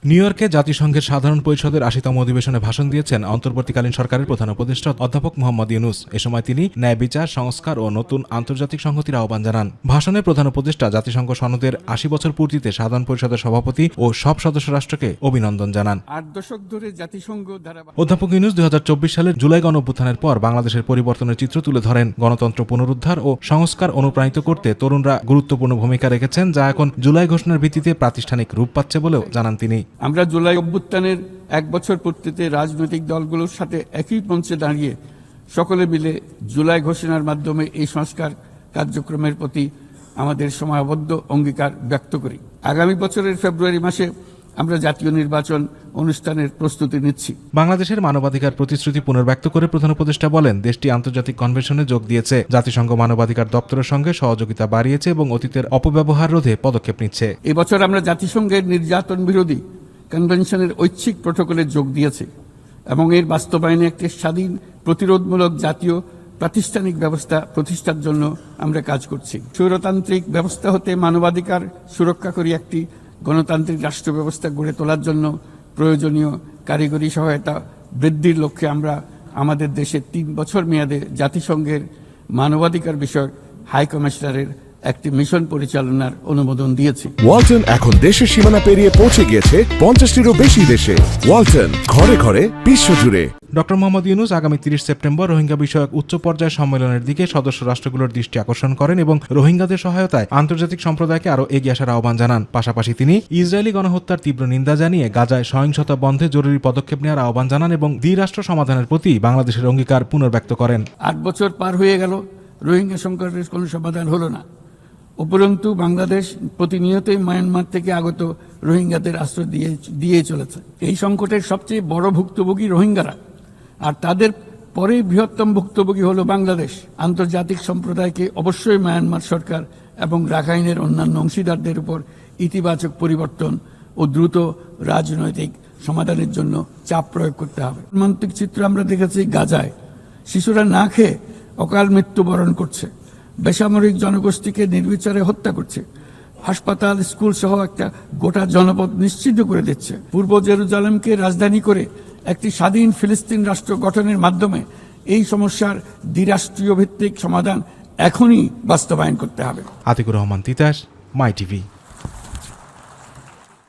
New ইয়র্কে জাতিসংঘের সাধারণ পরিষদের ৮০তম অধিবেশনে ভাষণ দিয়েছেন অন্তর্বর্তীকালীন সরকারের প্রধান উপদেষ্টা অধ্যাপক মোহাম্মদ ইউনূস। এ সময় তিনি ন্যায় বিচার, সংস্কার ও নতুন আন্তর্জাতিক সংহতির আহ্বান জানান। ভাষণে প্রধান উপদেষ্টা জাতিসংঘ সনদের ৮০ বছর পূর্তিতে সাধারণ পরিষদের সভাপতি ও সব সদস্য রাষ্ট্রকে অভিনন্দন জানান। ৮ দশক ধরে জাতিসংঘ অধ্যাপক ইউনূস ২০২৪ সালের জুলাই গণঅভ্যুত্থানের পর বাংলাদেশের পরিবর্তনের চিত্র তুলে ধরেন। গণতন্ত্র পুনরুদ্ধার ও সংস্কার অনুপ্রাণিত করতে তরুণরা গুরুত্বপূর্ণ ভূমিকা রেখেছেন, যা এখন জুলাই ঘোষণার ভিত্তিতে প্রাতিষ্ঠানিক রূপ পাচ্ছে বলেও জানান তিনি। আমরা জুলাই অভ্যুত্থানের ১ বছর পূর্তিতে রাজনৈতিক দলগুলোর সাথে একই মঞ্চে দাঁড়িয়ে সকলে মিলে জুলাই ঘোষণার মাধ্যমে এই সংস্কার কার্যক্রমের প্রতি আমাদের সময়াবদ্ধ অঙ্গীকার ব্যক্ত করি। আগামী বছরের ফেব্রুয়ারি মাসে আমরা জাতীয় নির্বাচন অনুষ্ঠানের প্রস্তুতি নিচ্ছি। বাংলাদেশের মানবাধিকার প্রতিশ্রুতি পুনর্ব্যক্ত করে প্রধান উপদেষ্টা বলেন, দেশটি আন্তর্জাতিক কনভেনশনে যোগ দিয়েছে, জাতিসংঘ মানবাধিকার দপ্তরের সঙ্গে সহযোগিতা বাড়িয়েছে এবং অতীতের অপব্যবহার রোধে পদক্ষেপ নিচ্ছে। এবছর আমরা জাতিসংঘের নির্যাতন বিরোধী কনভেনশনের ঐচ্ছিক প্রটোকলে যোগ দিয়েছে এবং এর বাস্তবায়নে একটি স্বাধীন প্রতিরোধমূলক জাতীয় প্রাতিষ্ঠানিক ব্যবস্থা প্রতিষ্ঠার জন্য আমরা কাজ করছি। স্বৈরতান্ত্রিক ব্যবস্থা হতে মানবাধিকার সুরক্ষাকারী একটি গণতান্ত্রিক রাষ্ট্র ব্যবস্থা গড়ে তোলার জন্য প্রয়োজনীয় কারিগরি সহায়তা বৃদ্ধির লক্ষ্যে আমরা আমাদের দেশে ৩ বছর মেয়াদে জাতিসংঘের মানবাধিকার বিষয়ক হাই কমিশনারের একটি মিশন পরিচালনার অনুমোদন দিয়েছি। ওয়ালটন এখন দেশের সীমানা পেরিয়ে পৌঁছে গিয়েছে ৫০টিরও বেশি দেশে। ওয়ালটন, ঘরে ঘরে বিশ্বজুড়ে। ডক্টর মোহাম্মদ ইউনূস আগামী ৩০ সেপ্টেম্বর রোহিঙ্গা বিষয়ক উচ্চ পর্যায়ের সম্মেলনের দিকে সদস্য রাষ্ট্রগুলোর দৃষ্টি আকর্ষণ করেন এবং রোহিঙ্গাদের সহায়তায় আন্তর্জাতিক সম্প্রদায়কে আরও এগিয়ে আসার আহ্বান জানান। পাশাপাশি তিনি ইসরায়েলি গণহত্যার তীব্র নিন্দা জানিয়ে গাজায় সহিংসতা বন্ধে জরুরি পদক্ষেপ নেওয়ার আহ্বান জানান এবং দ্বিরাষ্ট্র সমাধানের প্রতি বাংলাদেশের অঙ্গীকার পুনর্ব্যক্ত করেন। ৮ বছর পার হয়ে গেল, রোহিঙ্গা সংকটের কোনো সমাধান হলো না। উপরন্তু বাংলাদেশ প্রতিনিয়তই মায়ানমার থেকে আগত রোহিঙ্গাদের আশ্রয় দিয়ে চলেছে। এই সংকটের সবচেয়ে বড় ভুক্তভোগী রোহিঙ্গারা, আর তাদের পরে বৃহত্তম ভুক্তভোগী হলো বাংলাদেশ। আন্তর্জাতিক সম্প্রদায়কে অবশ্যই মায়ানমার সরকার এবং রাখাইনের অন্যান্য অংশীদারদের উপর ইতিবাচক পরিবর্তন ও দ্রুত রাজনৈতিক সমাধানের জন্য চাপ প্রয়োগ করতে হবে। মর্মান্তিক চিত্র আমরা দেখেছি গাজায়, শিশুরা না খেয়ে অকাল মৃত্যুবরণ করছে, বেসামরিক জনগোষ্ঠীকে নির্বিচারে হত্যা করছে, হাসপাতাল, স্কুল সহ একটা গোটা জনপদ নিশ্চিহ্ন করে দিচ্ছে। পূর্ব জেরুজালেমকে রাজধানী করে একটি স্বাধীন ফিলিস্তিন রাষ্ট্র গঠনের মাধ্যমে এই সমস্যার দ্বিরাষ্ট্রীয় ভিত্তিক সমাধান এখনই বাস্তবায়ন করতে হবে। আতিকুর রহমান তিতাস, মাই টিভি।